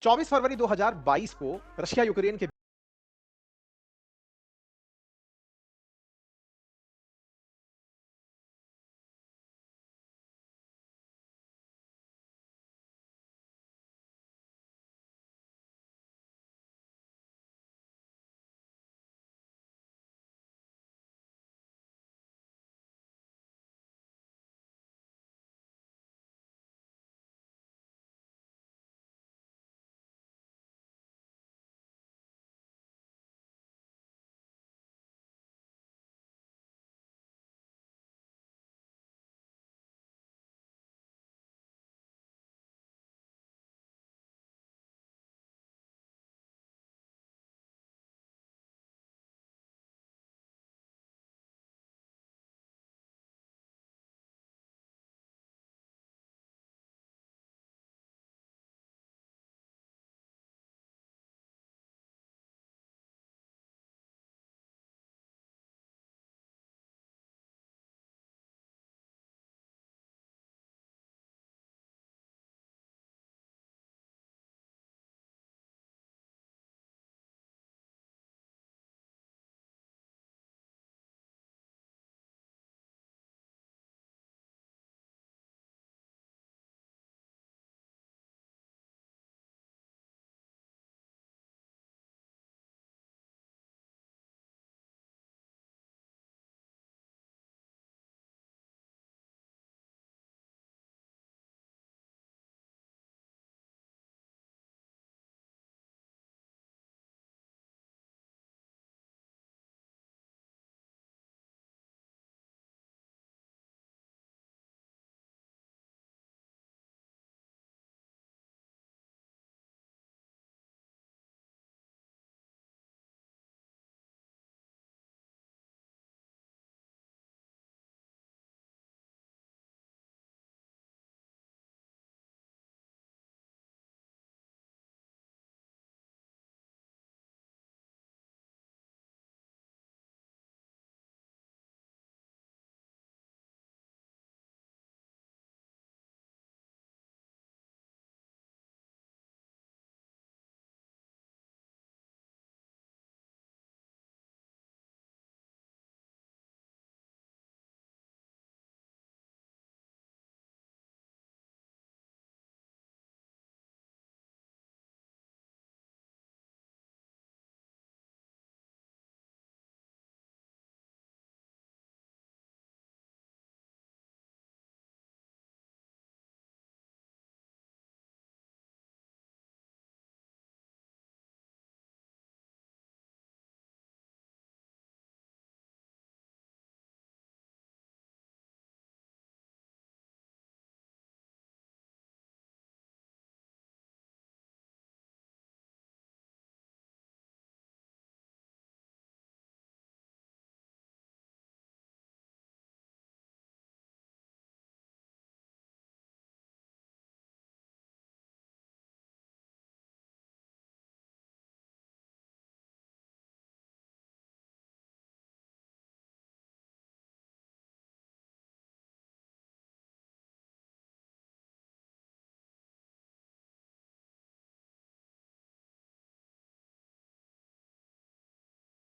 24 फरवरी 2022 को Russia Ukraine के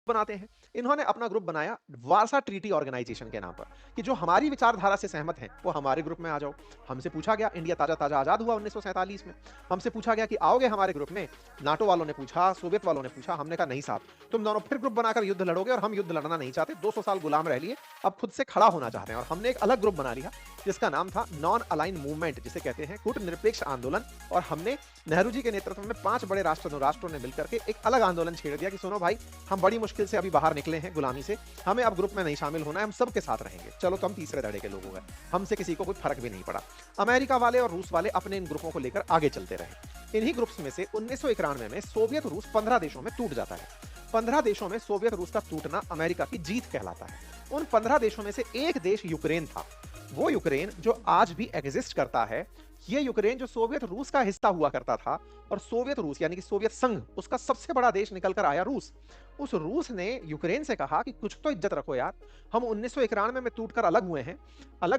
बनाते हैं। इन्होंने अपना ग्रुप बनाया वारसा ट्रीटी ऑर्गेनाइजेशन के नाम पर कि जो हमारी विचारधारा से सहमत हैं वो हमारे ग्रुप में आ जाओ। हमसे पूछा गया, इंडिया ताजा ताजा आजाद हुआ 1947 में, हमसे पूछा गया कि आओगे हमारे ग्रुप में। नाटो वालों ने पूछा, सोवियत वालों ने पूछा, हमने कहा नहीं साहब, तुम दोनों फिर ग्रुप बनाकर युद्ध लड़ोगे और हम युद्ध लड़ना नहीं चाहते। 200 साल गुलाम रह लिए, अब खुद से खड़ा होना चाहते हैं। और हमने एक अलग ग्रुप बना लिया जिसका नाम था नॉन अलाइन मूवमेंट, जिसे कहते हैं कूटनिरपेक्ष आंदोलन। और हमने नेहरू जी के नेतृत्व में 5 बड़े राष्ट्रों ने मिलकर के एक अलग आंदोलन छेड़ दिया कि सुनो भाई, हम बड़ी मुश्किल से अभी बाहर निकले हैं गुलामी से, हमें अब ग्रुप में नहीं शामिल होना है, हम सबके साथ रहेंगे। चलो तो हम तीसरे धड़े के लोग हो गए, हमसे किसी को कोई फर्क भी नहीं पड़ा। अमेरिका वाले और रूस वाले अपने इन ग्रुपों को लेकर आगे चलते रहे। इन्हीं ग्रुप्स में से 1991 में सोवियत रूस 15 देशों में टूट जाता है। 15 देशों में सोवियत रूस का टूटना अमेरिका की जीत कहलाता है। उन 15 देशों में से एक देश यूक्रेन था। वो यूक्रेन जो आज भी एग्जिस्ट करता है, ये यूक्रेन जो सोवियत रूस का हिस्सा हुआ करता था और सोवियत रूस यानी कि सोवियत संघ, उसका सबसे बड़ा देश निकल कर आया रूस। उस रूस ने यूक्रेन से कहा कि कुछ तो इज्जत रखो यार, हम 1991 में टूटकर अलग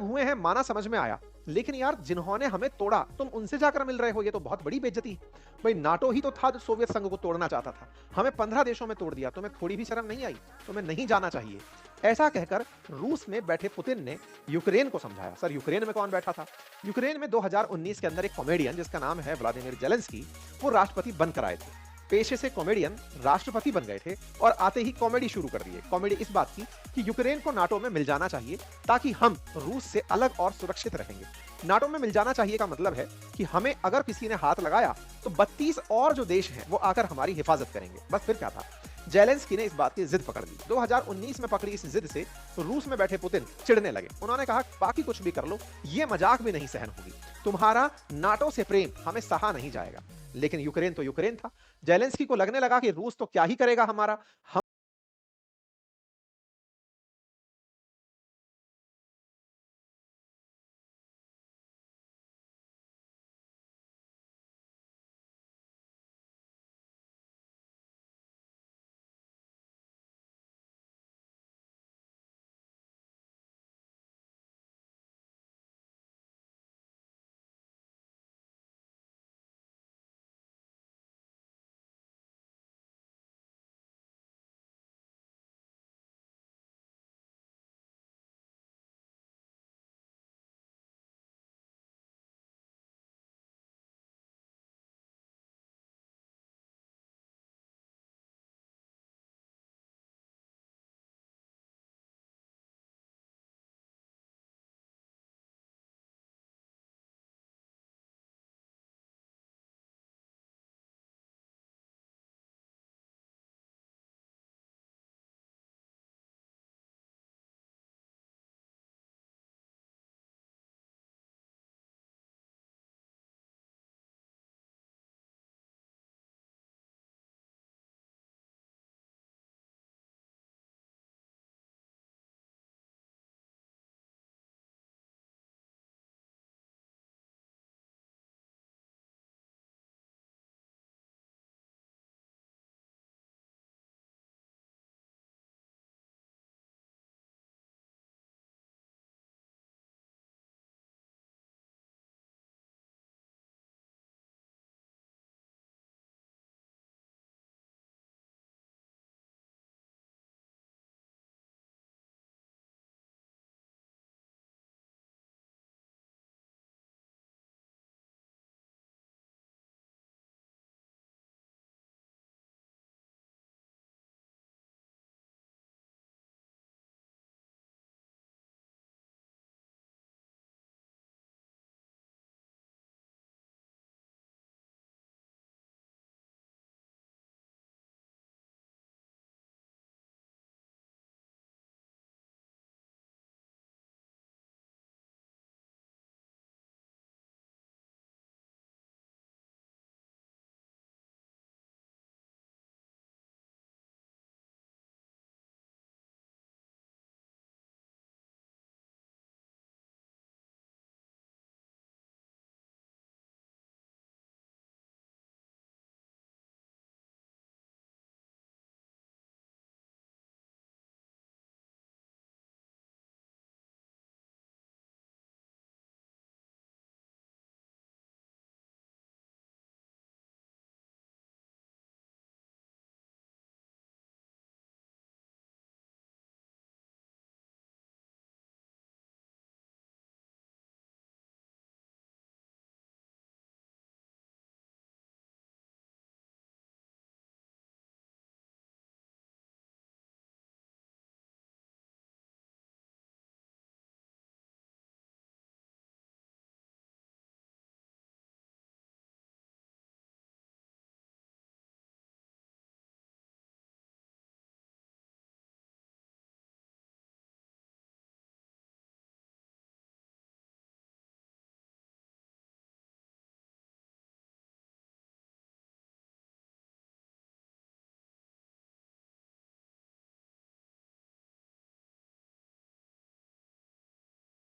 हुए हैं माना समझ में आया, लेकिन यार जिन्होंने हमें तोड़ा तुम उनसे जाकर मिल रहे हो, ये तो बहुत बड़ी बेइज्जती है। भाई नाटो ही तो था जो सोवियत संघ को तोड़ना चाहता था, हमें 15 देशों में तोड़ दिया, तुम्हें थोड़ी भी शर्म नहीं आई? तुम्हें नहीं जाना चाहिए। ऐसा कहकर रूस में बैठे पुतिन ने यूक्रेन को समझाया। सर यूक्रेन में कौन बैठा था? यूक्रेन में 2019 के अंदर एक कॉमेडियन जिसका नाम है व्लादिमीर जेलेंस्की, वो राष्ट्रपति बनकर आए थे। पेशे से कॉमेडियन राष्ट्रपति बन गए थे और आते ही कॉमेडी शुरू कर दिए। कॉमेडी इस बात की कि यूक्रेन को नाटो में मिल जाना चाहिए ताकि हम रूस से अलग और सुरक्षित रहेंगे। नाटो में मिल जाना चाहिए का मतलब है कि हमें अगर किसी ने हाथ लगाया तो 32 और जो देश हैं वो आकर हमारी हिफाजत करेंगे। बस फिर क्या था, जेलेंस्की ने इस बात की जिद पकड़ ली। 2019 में पकड़ी इस जिद से रूस में बैठे पुतिन चिढ़ने लगे। उन्होंने कहा बाकी कुछ भी कर लो, ये मजाक भी नहीं सहन होगी, तुम्हारा नाटो से प्रेम हमें सहा नहीं जाएगा। लेकिन यूक्रेन तो यूक्रेन था। जेलेंस्की को लगने लगा कि रूस तो क्या ही करेगा हमारा, हम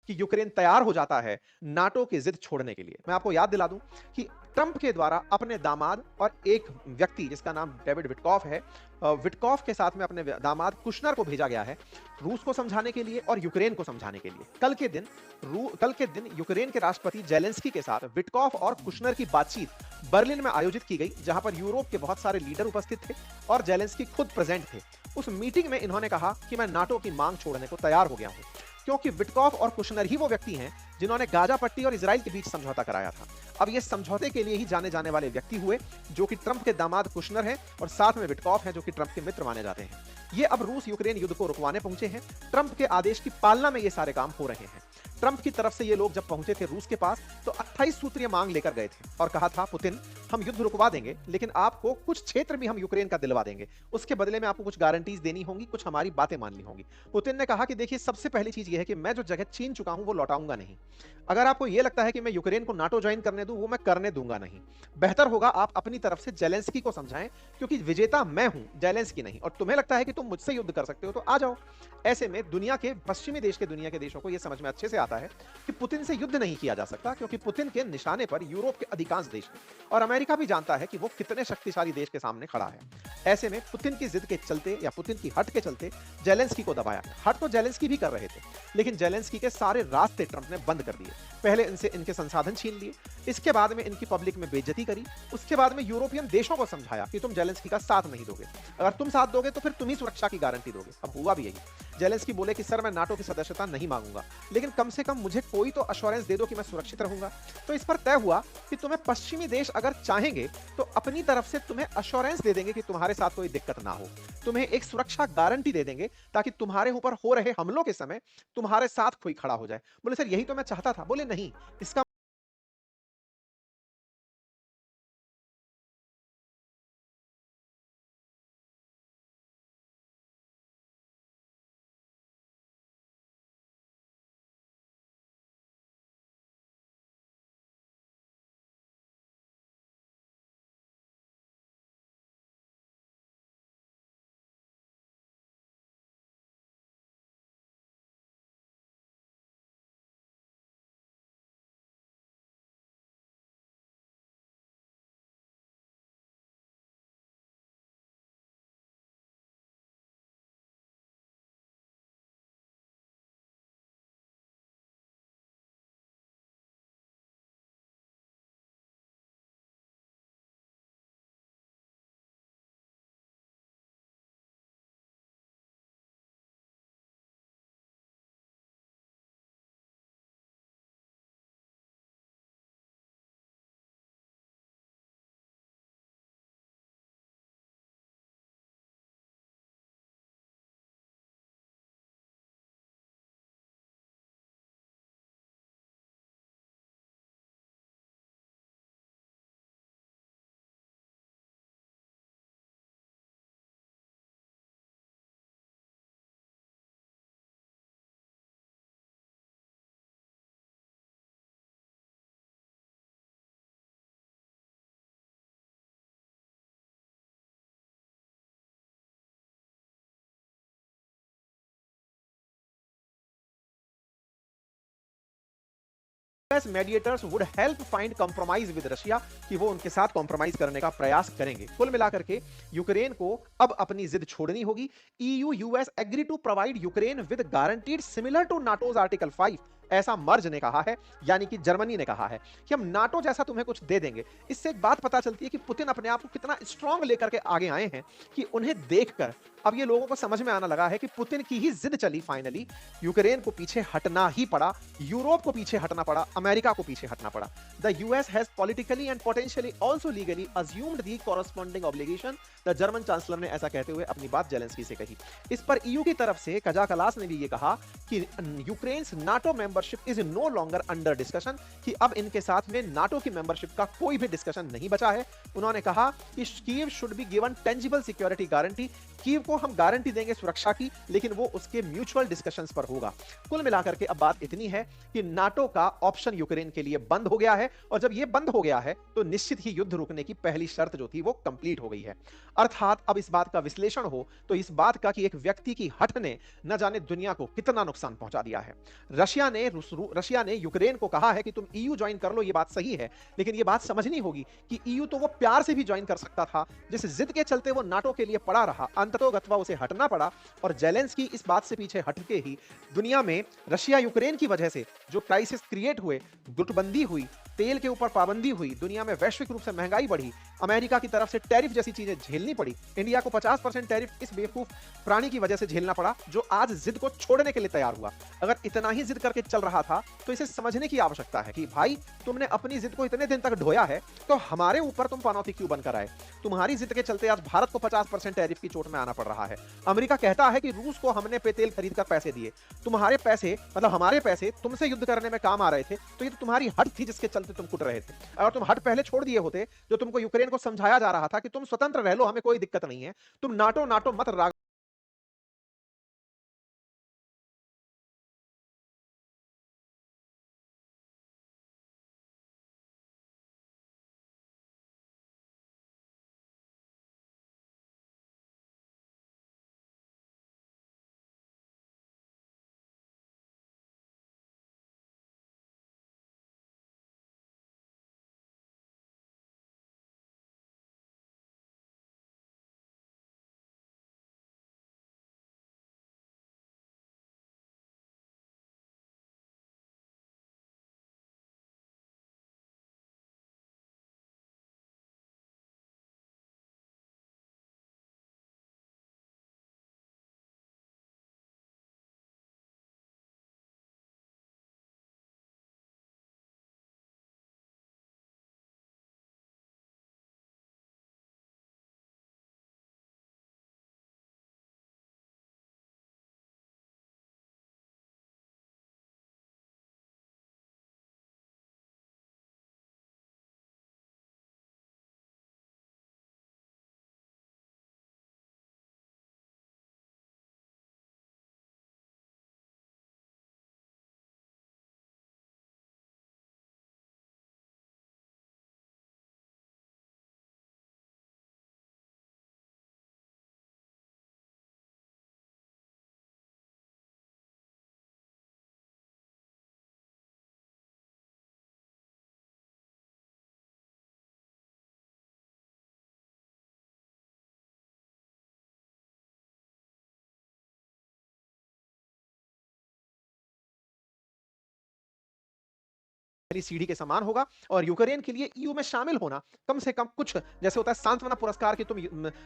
कि यूक्रेन तैयार हो जाता है नाटो की जिद छोड़ने के लिए। मैं आपको याद दिला दूं कि ट्रंप के द्वारा अपने दामाद और एक व्यक्ति जिसका नाम डेविड विटकॉफ है, विटकॉफ के साथ में अपने दामाद कुशनर को भेजा गया है रूस को समझाने के लिए और यूक्रेन को समझाने के लिए। कल के दिन यूक्रेन के राष्ट्रपति जेलेंस्की के साथ विटकॉफ और कुशनर की बातचीत बर्लिन में आयोजित की गई, जहां पर यूरोप के बहुत सारे लीडर उपस्थित थे और जेलेंस्की खुद प्रेजेंट थे। उस मीटिंग में इन्होंने कहा कि मैं नाटो की मांग छोड़ने को तैयार हो गया हूं, क्योंकि विटकॉफ और कुशनर ही वो व्यक्ति हैं जिन्होंने गाजा पट्टी और इजराइल के बीच समझौता कराया था। अब ये समझौते के लिए ही जाने जाने वाले व्यक्ति हुए, जो कि ट्रंप के दामाद कुशनर हैं और साथ में विटकॉफ हैं, जो कि ट्रंप के मित्र माने जाते हैं। ये अब रूस यूक्रेन युद्ध को रुकवाने पहुंचे हैं। ट्रंप के आदेश की पालना में ये सारे काम हो रहे हैं। ट्रंप की तरफ से ये लोग जब पहुंचे थे रूस के पास तो 28 सूत्रीय मांग लेकर गए थे और कहा था, पुतिन हम युद्ध रुकवा देंगे, लेकिन आपको कुछ क्षेत्र भी हम यूक्रेन का दिलवा देंगे, उसके बदले में आपको कुछ गारंटीज देनी होंगी, कुछ हमारी बातें माननी होंगी। पुतिन ने कहा कि देखिए, सबसे पहली चीज ये है कि मैं जो जगह छीन चुका हूं वो लौटाऊंगा नहीं। अगर आपको यह लगता है कि मैं यूक्रेन को नाटो ज्वाइन करने दूं, वो मैं करने दूंगा नहीं। बेहतर होगा आप अपनी तरफ से जेलेंस्की को समझाएं, क्योंकि विजेता मैं हूं, जेलेंस्की नहीं। और तुम्हें लगता है कि तुम मुझसे युद्ध कर सकते हो तो आ जाओ। ऐसे में दुनिया के पश्चिमी देश के दुनिया के देशों को यह समझ में अच्छे से आता है कि पुतिन से युद्ध नहीं किया जा सकता, क्योंकि पुतिन के निशाने पर यूरोप के अधिकांश देश हैं और अमेरिका भी जानता है कि वो कितने शक्तिशाली देश के सामने खड़ा है। ऐसे में पुतिन की जिद के चलते या पुतिन की हट के चलते जेलेंस्की को दबाया। हट तो जेलेंस्की भी कर रहे थे, लेकिन जेलेंस्की के सारे रास्ते ट्रंप ने बंद कर दिए। पहले इनसे इनके संसाधन छीन लिए, इसके बाद में इनकी पब्लिक में बेइज्जती करी, उसके बाद में यूरोपियन देशों को समझाया कि तुम जेलेंस्की का साथ नहीं दोगे, अगर तुम साथ दोगे तो फिर तुम ही सुरक्षा की गारंटी दोगे। अब हुआ भी यही। जेलेंस्की बोले कि सर मैं नाटो की सदस्यता नहीं मांगूंगा, लेकिन कम से कम मुझे कोई तो अश्योरेंस दे दो कि मैं सुरक्षित रहूंगा। तो इस पर तय हुआ कि तुम्हें पश्चिमी देश अगर चाहेंगे तो अपनी तरफ से तुम्हें अश्योरेंस दे देंगे कि तुम्हारे साथ कोई दिक्कत ना हो, तुम्हें एक सुरक्षा गारंटी दे देंगे ताकि तुम्हारे ऊपर हो रहे हमलों के समय तुम्हारे साथ कोई खड़ा हो जाए। बोले सर यही तो मैं चाहता था। बोले नहीं, इसका US mediators would help find compromise with Russia, कि वो उनके साथ कॉम्प्रोमाइज करने का प्रयास करेंगे। कुल मिलाकर के यूक्रेन को अब अपनी जिद छोड़नी होगी। EU US agree to provide Ukraine with guaranteed similar to NATO's article 5, ऐसा मर्ज ने कहा है, यानी कि जर्मनी ने कहा है कि हम नाटो जैसा तुम्हें कुछ दे देंगे। इससे एक बात पता चलती है कि पुतिन अपने आप को कितना स्ट्रांग लेकर के आगे आए हैं कि उन्हें देखकर अब ये लोगों को समझ में आना लगा है कि पुतिन की ही जिद चली, फाइनली यूक्रेन को पीछे हटना ही पड़ा, यूरोप को पीछे हटना पड़ा, अमेरिका को पीछे हटना पड़ा। The US has politically and potentially also legally assumed the corresponding obligation, the German chancellor ने ऐसा कहते हुए अपनी बात जेलेंस्की से कही। इस पर ईयू की तरफ से कजा कलास ने भी ये कहा कि Ukraine NATO membership is no longer under discussion, कि अब इनके साथ में नाटो की मेंबरशिप का कोई भी डिस्कशन नहीं बचा है। उन्होंने कहा कि Kyiv should be given tangible security guarantee, Kyiv को हम गारंटी देंगे सुरक्षा की, लेकिन वो उसके म्यूचुअल डिस्कशंस पर होगा। कुल मिलाकर के अब बात इतनी है कि नाटो का ऑप्शन यूक्रेन के लिए बंद हो गया है, और जब ये बंद हो गया है तो निश्चित ही युद्ध रुकने की पहली शर्त जो थी वो कंप्लीट हो गई है। अर्थात अब इस बात का विश्लेषण हो तो इस बात का कि एक व्यक्ति की हठ ने न जाने दुनिया को कितना नुकसान पहुंचा दिया है। रशिया ने यूक्रेन को कहा है कि तुम ईयू ज्वाइन कर लो, ये बात सही है, लेकिन ये बात समझनी होगी कि ईयू तो वो प्यार से भी ज्वाइन कर सकता था, जिस जिद के चलते वो नाटो के लिए पड़ा रहा, अंततोगत्वा उसे हटना पड़ा। और जेलेंस्की इस बात से पीछे हट के ही दुनिया में रशिया यूक्रेन की वजह से जो क्राइसिस क्रिएट हुए, गुटबंदी हुई, तेल के ऊपर पाबंदी हुई, दुनिया में वैश्विक रूप से महंगाई बढ़ी, अमेरिका की तरफ से टैरिफ जैसी चीजें झेलनी पड़ी, इंडिया को 50% टैरिफ इस बेवकूफ प्राणी की वजह से झेलना पड़ा जो आज जिद को छोड़ने के लिए तैयार हुआ। अगर इतना ही जिद करके चल रहा था तो इसे समझने की आवश्यकता है कि भाई तुमने अपनी जिद को इतने दिन तक ढोया है तो हमारे ऊपर तुम पनौती क्यों बनकर आए। तुम्हारी जिद के चलते आज भारत को 50% टैरिफ की चोट में आना पड़ रहा है। अमेरिका कहता है कि रूस को हमने तेल खरीद कर पैसे दिए, तुम्हारे पैसे मतलब हमारे पैसे तुमसे युद्ध करने में काम आ रहे थे, तो ये तो तुम्हारी हट थी जिसके चलते तुम कुट रहे थे। अगर तुम हट पहले छोड़ दिए होते, जो तुमको यूक्रेन को समझाया जा रहा था कि तुम स्वतंत्र रह लो, हमें कोई दिक्कत नहीं है, तुम नाटो नाटो मत राग सीढ़ी के समान होगा। और यूक्रेन के लिए ईयू में शामिल होना कम से कम कुछ जैसे होता है सांत्वना पुरस्कार कि तुम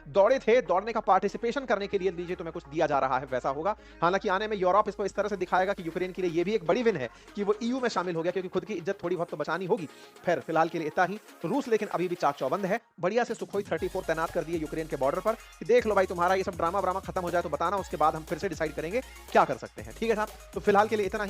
दौड़े थे, दौड़ने का पार्टिसिपेशन करने के लिए लीजिए तुम्हें कुछ दिया जा रहा है, वैसा होगा। हालांकि आने में यूरोप इसको इस तरह से दिखाएगा कि यूक्रेन के लिए ये भी एक बड़ी विन है कि वो ईयू में शामिल हो गया, क्योंकि खुद की इज्जत थोड़ी बहुत तो बचानी होगी। फिर फिलहाल के लिए इतना ही। रूस लेकिन अभी भी चाक चौबंद है, बढ़िया से सुखोई 34 तैनात कर दिए यूक्रेन के बॉर्डर पर कि देख लो भाई तुम्हारा ये सब ड्रामा व्रामा खत्म हो जाए तो बताना, उसके बाद हम फिर से डिसाइड करेंगे क्या कर सकते हैं। ठीक है साहब, तो फिलहाल के लिए इतना ही।